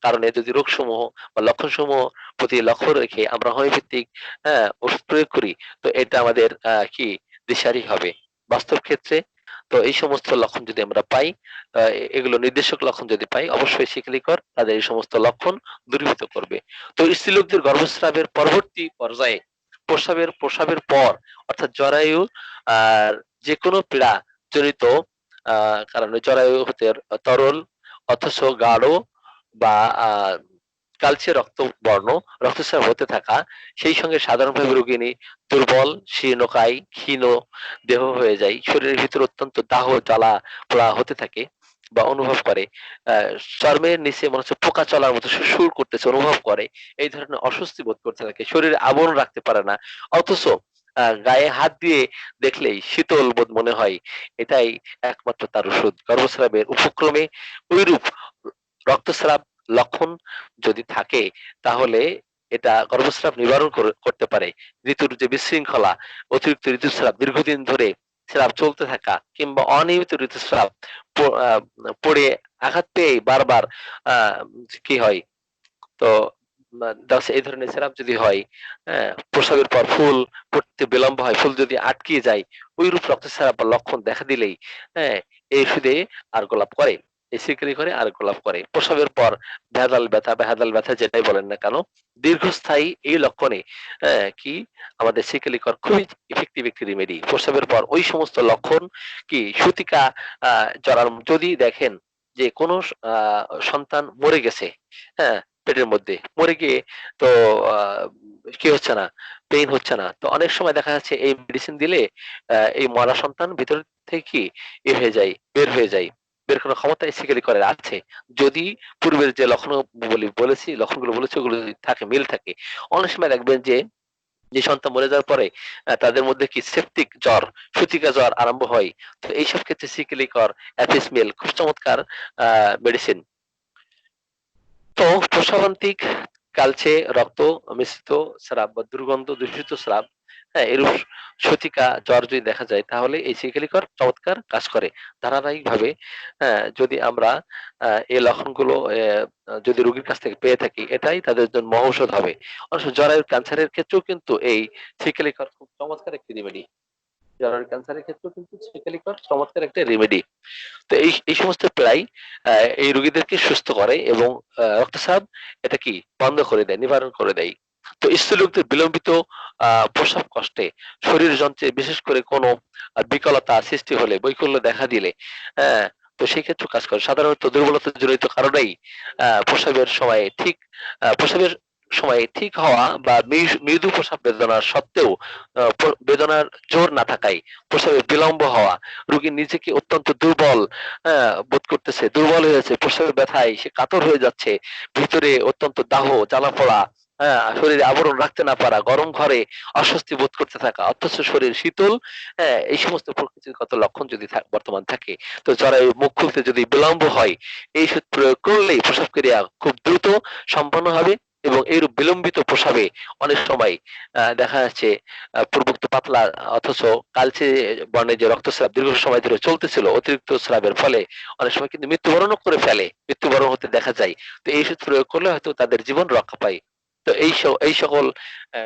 কারণে যদি রোগসমূহ বা লক্ষণসমূহ প্রতি লক্ষ্য রেখে আমরা হোমিওপ্যাথিক ওষুধ প্রয়োগ করি, তো এটা আমাদের কি দিশারি হবে বাস্তব ক্ষেত্রে। তো এই সমস্ত লক্ষণ যদি আমরা পাই, এগুলো নির্দেশক লক্ষণ যদি পাই, অবশ্যই শিকলিকর তাদের এই সমস্ত লক্ষণ দূরীভূত করবে। তো স্ত্রীলোকদের গর্ভস্রাবের পরবর্তী পর্যায়ে প্রসাবের পর, অর্থাৎ জরায়ু আর যে কোনো পীড়া জনিত কারণে জরায়ু হতে তরল অথচ গাঢ় বা কালচে রক্তবর্ণ রক্তস্রাব হতে থাকা, সেই সঙ্গে সাধারণভাবে রোগিনী দুর্বল, শীর্ণকায়, ক্ষীণ দেহ হয়ে যায়, শরীরের ভিতর অত্যন্ত দাহ জ্বালা পোড়া হতে থাকে বা অনুভব করে, চর্মের নিচে মনে হচ্ছে পোকা চলার মতো সুর করতেছে অনুভব করে, এই ধরনের অস্বস্তি বোধ করতে থাকে, শরীরে আবরণ রাখতে পারে না, অথচ গায়ে হাত দিয়ে দেখলেই শীতল বোধ মনে হয়, এটাই একমাত্র তার ওষুধ। গর্ভস্রাবের উপক্রমে ওইরূপ রক্তস্রাব লক্ষণ যদি থাকে, তাহলে এটা গর্ভস্রাব নিবারণ করতে পারে। ঋতুর যে বিশৃঙ্খলা, অতিরিক্ত ঋতুস্রাব, দীর্ঘদিন ধরে স্রাব চলতে থাকা, কিংবা অনিয়মিত ঋতুস্রাব পড়ে আঘাত পেয়ে বারবার কি হয়, তো এই ধরনের স্রাব যদি হয়, প্রসবের পর ফুল পড়তে বিলম্ব হয়, ফুল যদি আটকে যায়, ওইরূপ রক্তস্রাব বা লক্ষণ দেখা দিলেই হ্যাঁ এই ওষুধে আর গোলাপ করে, এই সিক্রি করে আর গোলাপ করে। প্রসবের পর ভেদাল ব্যথা যেটাই বলেন না কেন, দীর্ঘস্থায়ী এই লক্ষণে কি আমাদের সিকেলিকর খুবই ইফেক্টিভ একটি রেমেডি। প্রসবের পর ওই সমস্ত লক্ষণ কি সুতিকা জড়ার, যদি দেখেন যে কোনো সন্তান মরে গেছে, হ্যাঁ, পেটের মধ্যে মরে গিয়ে, তো কি হচ্ছে না, পেইন হচ্ছে না, তো অনেক সময় দেখা যাচ্ছে এই মেডিসিন দিলে এই মরা সন্তান ভিতর থেকে কি হয়ে যায়, বের করার ক্ষমতা সিকারি করে আছে, যদি পূর্বের যে লক্ষণ লক্ষণগুলো বলেছি ওগুলো যদি থাকে, মিল থাকে। অনেক সময় দেখবেন যে সন্তান মরে যাওয়ার পরে তাদের মধ্যে কি সেপটিক জ্বর, সূতিকা জ্বর আরম্ভ হয়। তো এইসব ক্ষেত্রে সিকেলিকর, অ্যাপিসমেল খুব চমৎকার মেডিসিন। তো প্রসাবান্তিক কালচে রক্ত মিশ্রিত স্রাব বা দুর্গন্ধ দূষিত স্রাব, হ্যাঁ, এরূপ সতিকা জ্বর যদি দেখা যায়, তাহলে এই সিকেলিকর চমৎকার কাজ করে। ধারাবাহিক ভাবে যদি আমরা এই লক্ষণগুলো যদি রোগীর কাছ থেকে পেয়ে থাকি, এটাই তাদের জন্য মহৌষধ হবে। অবশ্য জরায়ুর ক্যান্সারের ক্ষেত্রেও কিন্তু এই সিকেলিকর খুব চমৎকার একটি রেমেডি। জরায়ুর ক্যান্সারের ক্ষেত্রেও কিন্তু সিকেলিকর চমৎকার একটা রেমেডি। তো এই সমস্ত প্রায় এই রোগীদেরকে সুস্থ করে এবং রক্তস্রাব এটা কি বন্ধ করে দেয়, নিবারণ করে দেয়। তো স্ত্রীলোকদের বিলম্বিত প্রসব কষ্টে, শরীর যন্ত্রে বিশেষ করে কোনো বিকলতা সৃষ্টি হলে, বৈকল্য দেখা দিলে, হ্যাঁ, তো সেই ক্ষেত্রে কাজ করে। সাধারণত দুর্বলতা জড়িত কারণেই প্রসবের সময় ঠিক হওয়া বা মৃদু প্রসব বেদনা সত্ত্বেও বেদনার জোর না থাকায় প্রসবে বিলম্ব হওয়া, রোগী নিজেকে অত্যন্ত দুর্বল বোধ করতেছে, দুর্বল হয়েছে, প্রসবের ব্যথায় সে কাতর হয়ে যাচ্ছে, ভিতরে অত্যন্ত দাহ জ্বালা পোড়া, শরীরে আবরণ রাখতে না পারা, গরম ঘরে অস্বস্তি বোধ করতে থাকা, অথচ শরীর শীতল, এই সমস্ত প্রকৃতিগত লক্ষণ যদি বর্তমান থাকে, তো জরায়ু মুখ খুলতে যদি বিলম্ব হয়, এই ওষুধ প্রয়োগ করলেই প্রসব ক্রিয়া খুব দ্রুত সম্পন্ন হবে। এবং এইরূপ বিলম্বিত প্রসবে অনেক সময় দেখা যাচ্ছে পূর্বোক্ত পাতলা অথচ কালচে বর্ণের যে রক্তস্রাব দীর্ঘ সময় ধরে চলতেছিল, অতিরিক্ত স্রাবের ফলে অনেক সময় কিন্তু মৃত্যুবরণও করে ফেলে, মৃত্যুবরণ হতে দেখা যায়। তো এই ওষুধ প্রয়োগ করলে হয়তো তাদের জীবন রক্ষা পায়। তো এই সকল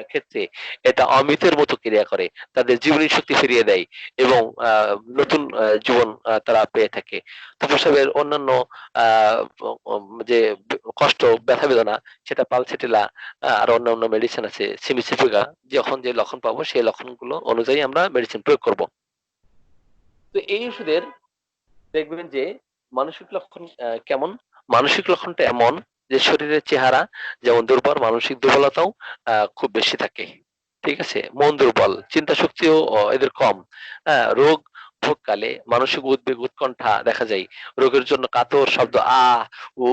ক্ষেত্রে এটা অমৃতের মতো ক্রিয়া করে, তাদের জীবনী শক্তি ফিরিয়ে দেয় এবং নতুন জীবন তারা পেয়ে থাকে। তো প্রসবের অন্যান্য যে কষ্ট, ব্যথা বেদনা, সেটা পালসেটিলা আর অন্যান্য মেডিসিন আছে, সিমিসিফিকা, যখন যে লক্ষণ পাবো সেই লক্ষণগুলো অনুযায়ী আমরা মেডিসিন প্রয়োগ করব। তো এই ওষুধের দেখবেন যে মানসিক লক্ষণ কেমন, মানসিক লক্ষণটা এমন যে শরীরের চেহারা যেমন দুর্বল, মানসিক দুর্বলতাও খুব বেশি থাকে। ঠিক আছে, মন দুর্বল, চিন্তা শক্তিও এদের কম। হ্যাঁ, রোগ ভোগকালে মানসিক উদ্বেগ উৎকণ্ঠা দেখা যায়। রোগের জন্য কাতর শব্দ উ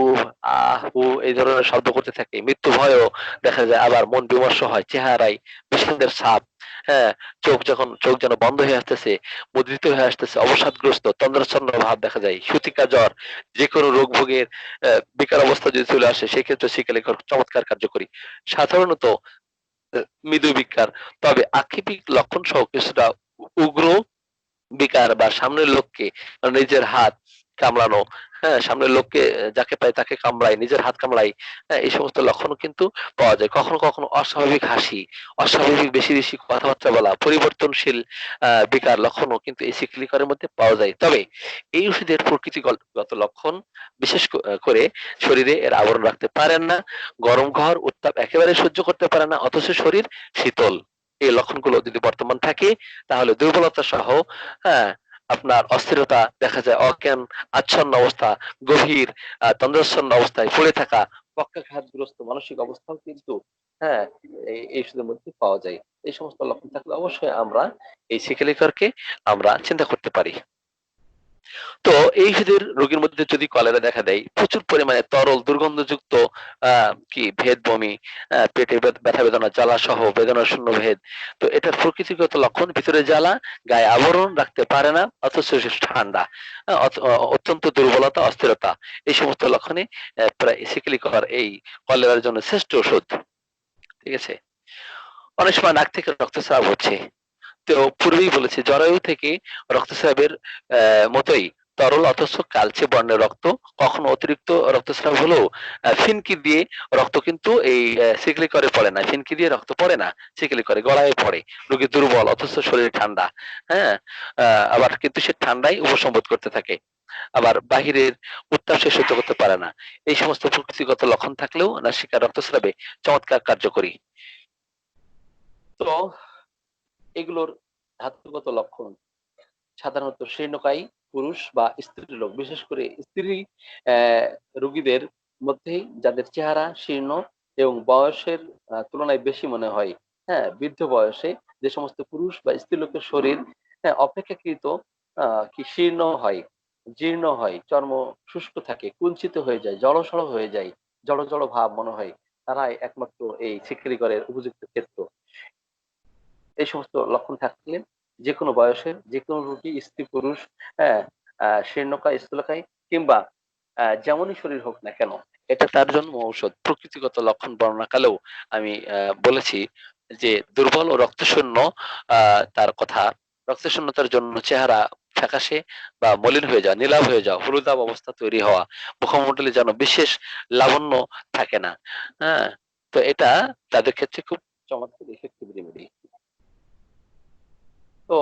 এই ধরনের শব্দ করতে থাকে। মৃত্যু ভয়ও দেখা যায়। আবার মন বিমর্ষ হয়, চেহারায় বিষাদের ছাপ। হ্যাঁ, চোখ যেন বন্ধ হয়ে আসতেছে, মুদ্রিত হয়ে আসতেছে, অবসাদগ্রস্ত, তন্দ্রাচ্ছন্ন ভাব দেখা যায়। সুতিকা জ্বর, যে কোনো রোগ ভোগের বিকার অবস্থা যদি চলে আসে সেক্ষেত্রে শিকালিকর চমৎকার কার্যকরী। সাধারণত মৃদু বিকার, তবে আক্ষেপিক লক্ষণ সহ কিছুটা উগ্র বিকার বা সামনের লোককে নিজের হাত কামড়ানো, হ্যাঁ, সামনের লোককে যাকে পায় তাকে কামড়ায়, নিজের হাত কামড়ায়, হ্যাঁ, এই সমস্ত লক্ষণও কিন্তু পাওয়া যায়। কখনো কখনো অস্বাভাবিক হাসি, অস্বাভাবিক বেশি বেশি কথাবার্তা বলা, পরিবর্তনশীল বিকার লক্ষণও কিন্তু এই সিকলিকারের মধ্যে পাওয়া যায়। তবে এই ওষুধের প্রকৃতিগত লক্ষণ বিশেষ করে শরীরে এর আবরণ রাখতে পারেন না, গরম ঘর উত্তাপ একেবারে সহ্য করতে পারে না, অথচ শরীর শীতল। এই লক্ষণগুলো যদি বর্তমান থাকে তাহলে দুর্বলতা সহ, হ্যাঁ, আপনার অস্থিরতা দেখা যায়, অজ্ঞান আচ্ছন্ন অবস্থা, গভীর তন্দ্রাচ্ছন্ন অবস্থায় পড়ে থাকা, পক্ষাঘাতগ্রস্ত মানসিক অবস্থাও কিন্তু, হ্যাঁ, এই ওষুধের মধ্যে পাওয়া যায়। এই সমস্ত লক্ষণ থাকলে অবশ্যই আমরা এই সিকেলিকারকে আমরা চিন্তা করতে পারি। তো এই ওষুধের রোগীর মধ্যে যদি কলেরা দেখা দেয়, প্রচুর পরিমাণে তরল দুর্গন্ধযুক্ত কি ভেদ বমি, পেটে ব্যথা বেদনা, জ্বালা সহ বেদনা শূন্য ভেদ। তো এটার প্রকৃতিগত লক্ষণ ভিতরে জ্বালা, গায়ে আবরণ রাখতে পারে না, অথচ সে ঠান্ডা, অত্যন্ত দুর্বলতা, অস্থিরতা। এই সমস্ত লক্ষণে প্রায় সিকেলিকর এই কলেরার জন্য শ্রেষ্ঠ ওষুধ। ঠিক আছে। অনেক সময় নাক থেকে রক্তস্রাব হচ্ছে, তো পূর্বেই বলেছি জরায়ু থেকে রক্তস্রাবের মতোই তরল অথচ কালচে বর্ণের রক্ত, কখনো অতিরিক্ত রক্তস্রাব হলেও ফিনকি দিয়ে রক্ত কিন্তু এই সিকলি করে পড়ে না, ফিনকি দিয়ে রক্ত পড়ে না, সিকলি করে গড়ায় পড়ে। রোগী দুর্বল অথচ শরীর ঠান্ডা, হ্যাঁ, আবার কিন্তু সে ঠান্ডায় উপসম্বোধ করতে থাকে। আবার বাহিরের উত্তাপ সে সহ্য করতে পারে না। এই সমস্ত প্রকৃতিগত লক্ষণ থাকলেও নাসিকা রক্তস্রাবে চমৎকার কার্যকরী। তো এগুলোর ধাতুগত লক্ষণ সাধারণত শীর্ণকায়ী পুরুষ বা স্ত্রী লোক, বিশেষ করে স্ত্রী রোগীদের মধ্যেই যাদের চেহারা শীর্ণ এবং বয়সের তুলনায় বেশি মনে হয়, হ্যাঁ, বৃদ্ধ বয়সে যে সমস্ত পুরুষ বা স্ত্রী লোকের শরীর, হ্যাঁ, অপেক্ষাকৃত কি শীর্ণ হয়, জীর্ণ হয়, চর্ম শুষ্ক থাকে, কুঞ্চিত হয়ে যায়, জড়সড় হয়ে যায়, জড় জড় ভাব মনে হয়, তারাই একমাত্র এই সিকলিগড়ের উপযুক্ত ক্ষেত্র। এই সমস্ত লক্ষণ থাকলে যে কোনো বয়সের যে কোনো রোগী, স্ত্রী পুরুষ, হ্যাঁ, শীর্ণকায় স্থূলকায় কিংবা যেমনই শরীর হোক না কেন, এটা তার জন্য ঔষধ। প্রকৃতিগত লক্ষণ বর্ণনাকালেও আমি বলেছি যে দুর্বল ও রক্তশূন্য তার কথা। রক্তশূন্যতার জন্য চেহারা ফ্যাকাশে বা মলিন হয়ে যাওয়া, নীলাভ হয়ে যাওয়া, হলুদাভ অবস্থা তৈরি হওয়া, মুখমণ্ডলে যেন বিশেষ লাবণ্য থাকে না, হ্যাঁ, তো এটা তাদের ক্ষেত্রে খুব চমৎকার ইফেক্টিভ রেমেডি। তো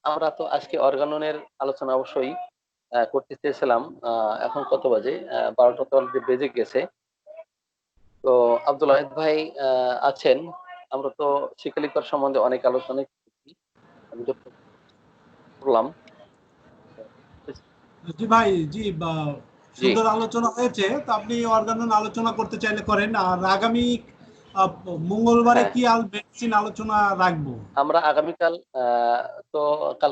আমরা তো আজকে অর্গাননের আলোচনা অবশ্যই করতে চেয়েছিলাম। এখন কত বাজে? 12টা তো অলরেডি বেজে গেছে। তো আব্দুল ওয়াহিদ ভাই আছেন। আমরা তো শিকালিকর সম্বন্ধে অনেক আলোচনা আমি করলাম। জি ভাই, জি জি, সুন্দর আলোচনা হয়েছে। তো আপনি অর্গানন আলোচনা করতে চাইলে করেন। আর আগামী মঙ্গলবারে হ্যাঁ, কি মেডিসিন আলোচনা রাখবো? আমরা আগামীকাল তো কাল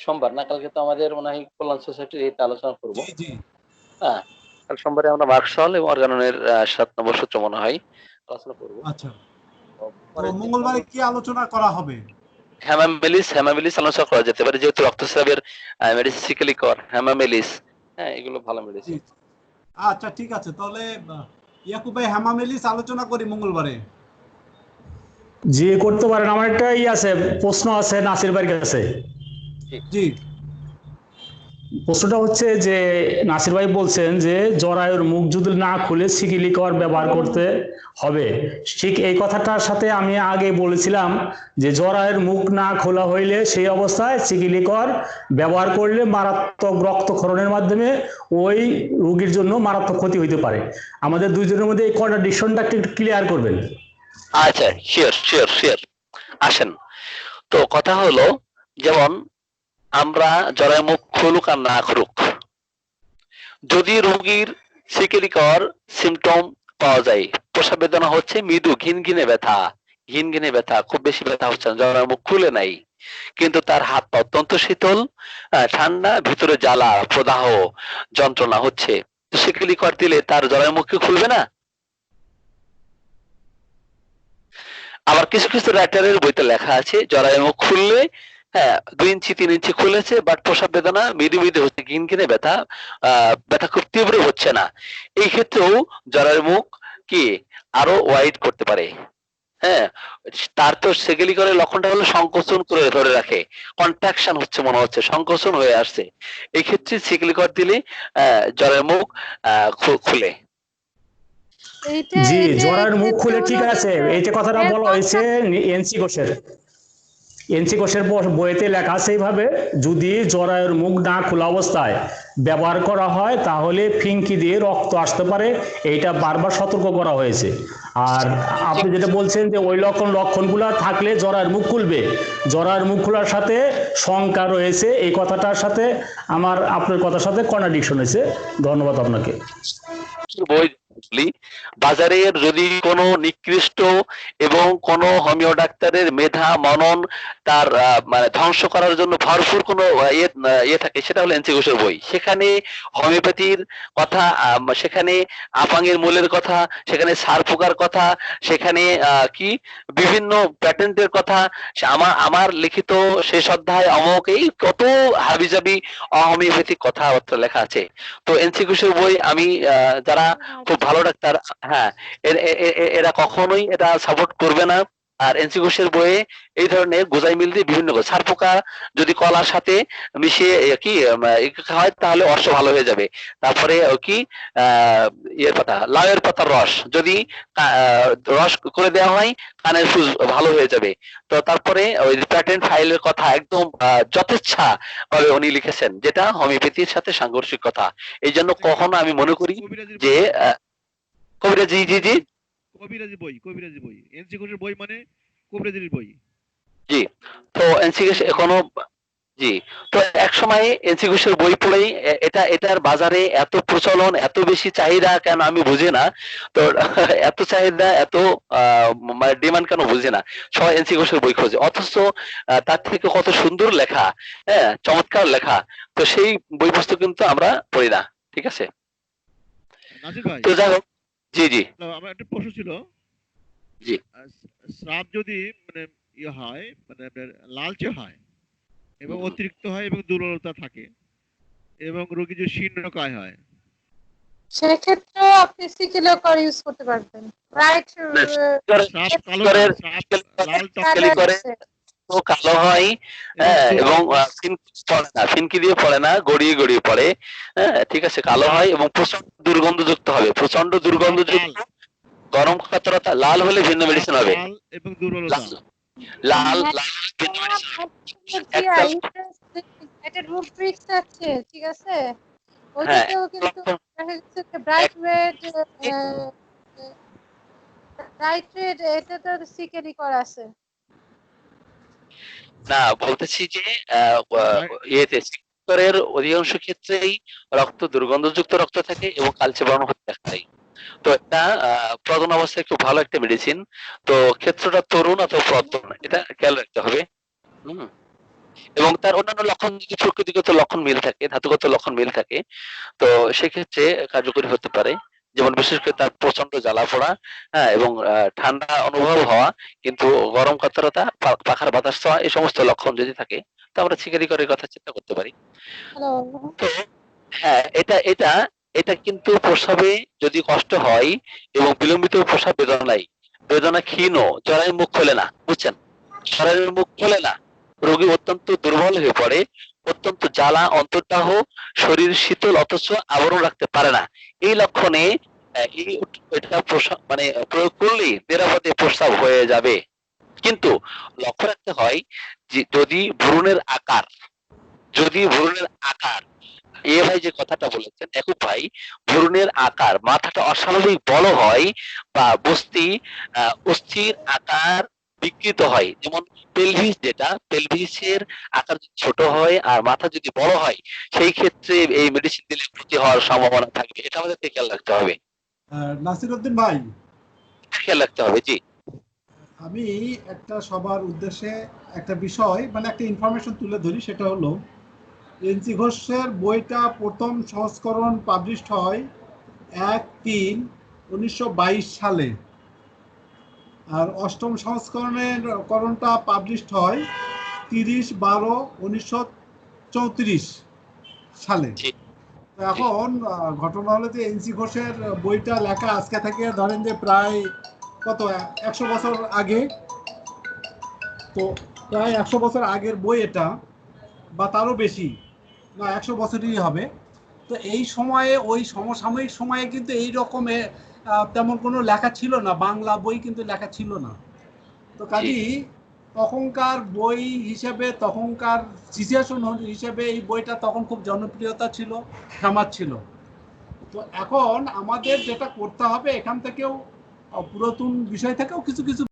সোমবার না, কালকে তো আমাদের মনে হয় কল্যাণ সোসাইটির এটা আলোচনা করব। জি জি। হ্যাঁ, কাল সোমবারে আমরা মার্কসল এবং অর্গাননের 7 নম্বর সূত্র মনে হয় আলোচনা করব। আচ্ছা, তো পরের দিন মঙ্গলবারে কি আলোচনা করা হবে? হ্যামামেলিস আলোচনা করা যেতে পারে, যেহেতু রক্তস্রাবের মেডিসিন সিকেলিকর, হ্যামামেলিস, হ্যাঁ, এগুলো ভালো জি, মেডিসিন। আচ্ছা ঠিক আছে, তাহলে ইয়াকুব ভাই হ্যামামেলিস আলোচনা করি মঙ্গলবারে। জি করতে পারেন। আমার একটা আছে, প্রশ্ন আছে নাসির ভাইয়ের কাছে। জি প্রশ্নটা হচ্ছে যে নাসির ভাই বলছেন যে জরায়ুর মুখ যদি না খুলে সিকিলিকর ব্যবহার করতে হবে, ঠিক এই কথাটার সাথে আমি আগে বলেছিলাম যে জরায়ুর মুখ না খোলা হইলে সেই অবস্থায় সিকিলিকর ব্যবহার করলে মারাত্মক রক্তক্ষরণের মাধ্যমে ওই রোগীর জন্য মারাত্মক ক্ষতি হইতে পারে। আমাদের দুইজনের মধ্যে এই কন্ট্রাডিকশনটা একটু ক্লিয়ার করবেন। আচ্ছা, শিওর আসেন। তো কথা হলো, যেমন আমরা জরায়ু মুখ খুলুক আর না খুলুক, যদি রোগীর সিকেলিকর সিমটম পাওয়া যায়, প্রসব বেদনা হচ্ছে, মৃদু ঘিনঘিনে ব্যথা, ঘিনঘিনে ব্যথা, খুব বেশি ব্যথা হচ্ছে না, জরায়ুর মুখ খুলে নাই, কিন্তু তার হাত পা অত্যন্ত শীতল, ঠান্ডা, ভিতরে জ্বালা, প্রদাহ, যন্ত্রণা হচ্ছে, তো শিকলি কর দিলে তার জরায়ুর মুখ কি খুলবে না? আবার কিছু কিছু রাইটারের বইতে লেখা আছে জরায়ুর মুখ খুললে, হ্যাঁ 2 ইঞ্চি 3 ইঞ্চি খুলেছে, বাট প্রসাব বেদনা মৃদু মৃদু হচ্ছে, ঘিনঘিনে ব্যথা, ব্যথা খুব তীব্র হচ্ছে না, এই ক্ষেত্রেও জরায়ুর মুখ কি আরো ওয়াইড করতে পারে। হ্যাঁ, তার তো সেকেলি করে লক্ষণটা হলো সংকোচন করে ধরে রাখে, কন্ট্রাকশন হচ্ছে, মনে হচ্ছে সংকোচন হয়ে আসছে, এই ক্ষেত্রে সেকেলি কর দিলে জরায়ুর মুখ খুলে। এইটা জি, এটা জরায়ুর মুখ এক্ষেত্রে খুলে ঠিক হলো আছে, যে এইটা কথাটা এর বলা হয়েছে এনসি ঘোষের বইতে লেখা আছে এইভাবে, যদি জরায়ুর মুখ না খোলা অবস্থায় ব্যবহার করা হয় তাহলে ফিঙ্কি দিয়ে রক্ত আসতে পারে, এইটা বারবার সতর্ক করা হয়েছে। আর আপনি যেটা বলছেন যে ওই লক্ষণগুলো থাকলে জরায়ুর মুখ খুলবে, জরায়ুর মুখ খোলার সাথে শঙ্কা রয়েছে, এই কথাটার সাথে আপনার কথার সাথে কন্ট্রাডিকশন হয়েছে। ধন্যবাদ আপনাকে। বই বাজারের যদি কোনো নিকৃষ্ট এবং কোনো হোমিও ডাক্তারের মেধা মনন তার মানে ধ্বংস করার জন্য ভরপুর কোনো ইয়ে থাকে, সেটা হলো এনসি ঘোষের বই। সেখানে হোমিওপ্যাথির কথা, সেখানে আপাঙের মূলের কথা, সেখানে সার পোকার কথা, সেখানে কি বিভিন্ন প্যাটেন্টের কথা, আমার লিখিত শেষ অধ্যায় অমক, এই কত হাবিজাবি অহোমিওপ্যাথিক কথাবার্তা লেখা আছে। তো এনসি ঘোষের বই আমি যারা খুব ভালো ডাক্তার, হ্যাঁ এরা কখনোই এটা সাপোর্ট করবে না। আর এনসি ঘোষের বইয়ে এই ধরনের গোজাই মিল দিয়ে বিভিন্ন সার পোকা যদি কলার সাথে মিশিয়ে কি হয় তাহলে অর্শ ভালো হয়ে যাবে। তারপরে কি ইয়ের পাতা, লাউয়ের পাতার রস যদি রস করে দেওয়া হয় কানের সুজ ভালো হয়ে যাবে। তো তারপরে ওই প্যাটেন্ট ফাইলের কথা একদম যথেচ্ছা ভাবে উনি লিখেছেন, যেটা হোমিওপ্যাথির সাথে সাংঘর্ষিক কথা। এই জন্য কখনো আমি মনে করি যে কবিরাজি, জি জি কবিরাজি বই এনসি ঘোষের বই মানে কবিরাজির বই। জি, তো এনসি ঘোষ এখনো, জি, তো এক সময় এনসি ঘোষের বই পড়েই এটার বাজারে এত প্রচলন, এত বেশি চাহিদা কেন আমি বুঝি না। তো এত চাহিদা, এত মানে ডিমান্ড কেন বুঝি না, সবাই এনসি ঘোষের বই খোঁজে, অথচ তার থেকে কত সুন্দর লেখা, হ্যাঁ চমৎকার লেখা, তো সেই বই পুস্তক কিন্তু আমরা পড়ি না। ঠিক আছে, নাসির ভাই, তো যাই হোক, জি জি আমার একটা প্রশ্ন ছিল। জি, স্রাব যদি মানে ইয়ে হয়, মানে আপনার লালচে হয় এবং অতিরিক্ত হয় এবং দুর্বলতা থাকে এবং রোগী যদি শীর্ণকায় হয়, সেক্ষেত্রে আপনি সিকিলোকর ইউজ করতে পারবেন, রাইট? স্রাব কালো না, স্রাব লাল টকটকে করে কালো হয়, হ্যাঁ, এবং ফিনকি দিয়ে পড়ে না, গড়িয়ে গড়িয়ে পড়ে, হ্যাঁ ঠিক আছে, কালো হয় এবং প্রচন্ড দুর্গন্ধযুক্ত হবে, প্রচন্ড দুর্গন্ধযুক্ত, গরম কাতরতা, লাল হলে ভিন্ন মেডিসিন হবে, লাল এবং দুর্বলতা। লাল লাল ভিন্ন এটা রুব্রিক্স আছে, ঠিক আছে? হ্যাঁ, ওইটাতেও কিন্তু দেখা যাচ্ছে যে ব্রাইট রেড এটা তো সিকেলি করা আছে। না বলতেছি যে ইয়েতে শিক্ষকের অধিকাংশ ক্ষেত্রেই রক্ত দুর্গন্ধযুক্ত রক্ত থাকে এবং কালচে বর্ণ হতে দেখা যায়। তো এটা প্রথম অবস্থায় খুব ভালো একটা মেডিসিন। তো ক্ষেত্রটা তরুণ অথবা প্রতন, এটা খেয়াল রাখতে হবে। এবং তার অন্যান্য লক্ষণ যদি প্রকৃতিগত লক্ষণ মিল থাকে, ধাতুগত লক্ষণ মিল থাকে, তো সেক্ষেত্রে কার্যকরী হতে পারে। যেমন বিশেষ করে তার প্রচন্ড জ্বালা পোড়া, হ্যাঁ, এবং ঠান্ডা অনুভব হওয়া কিন্তু গরম কাতরতা, পাখার বাতাস ছোঁয়া, এই সমস্ত লক্ষণ যদি থাকে তো আমরা শিকারি করার কথা চিন্তা করতে পারি। তো হ্যাঁ, এটা এটা এটা কিন্তু প্রস্রাবে যদি কষ্ট হয় এবং বিলম্বিত প্রস্রাব বেদনায়, বেদনা ক্ষীণ, জরায়ু মুখ খোলে না, বুঝছেন, জরায়ুর মুখ খোলে না, রোগী অত্যন্ত দুর্বল হয়ে পড়ে, অত্যন্ত জ্বালা, অন্তর্দাহ, শরীর শীতল অথচ আবরণ রাখতে পারে না, এই লক্ষণে এটা মানে প্রয়োগ করলেই নিরাপদে প্রস্রাব হয়ে যাবে। কিন্তু লক্ষ্য রাখতে হয় যে যদি ভ্রূণের আকার, এ ভাই যে কথাটা বলেছেন একুব ভাই, ভ্রূণের আকার, মাথাটা অস্বাভাবিক বড় হয় বা অস্থির আকার বিকৃত হয়, যেমন পেলভিসের আকার যদি ছোট হয় আর মাথা যদি বড় হয়, সেই ক্ষেত্রে এই মেডিসিন দিলে ক্ষতি হওয়ার সম্ভাবনা থাকবে, এটা আমাদেরকে খেয়াল রাখতে হবে। নাসিরউদ্দিন ভাই, খেয়াল রাখতে হবে, জি। আমি একটা সবার উদ্দেশ্যে একটা বিষয় মানে একটা ইনফরমেশন তুলে ধরি, সেটা হলো এনসি ঘোষের বইটা প্রথম সংস্করণ পাবলিশড হয় 1/3/1922 সালে, আর অষ্টম সংস্করণের করণটা পাবলিশড হয় 30/12/1934 সালে। জি তো এখন ঘটনা হলো যে এনসি ঘোষের বইটা লেখা আজকে থেকে ধরেন যে প্রায় কত 100 বছর আগে। তো প্রায় 100 বছর আগের বই এটা, বা তারও বেশি, না 100 বছরই হবে। তো এই সময়ে ওই সমসাময়িক সময়ে কিন্তু এই রকমের তেমন কোনো লেখা ছিল না, বাংলা বই কিন্তু লেখা ছিল না। তো কাজেই তখনকার বই হিসেবে, তখনকার সিচুয়েশন হিসেবে এই বইটা তখন খুব জনপ্রিয়তা ছিল, ফেমাস ছিল। তো এখন আমাদের যেটা করতে হবে, এখান থেকেও পুরাতন বিষয় থেকেও কিছু কিছু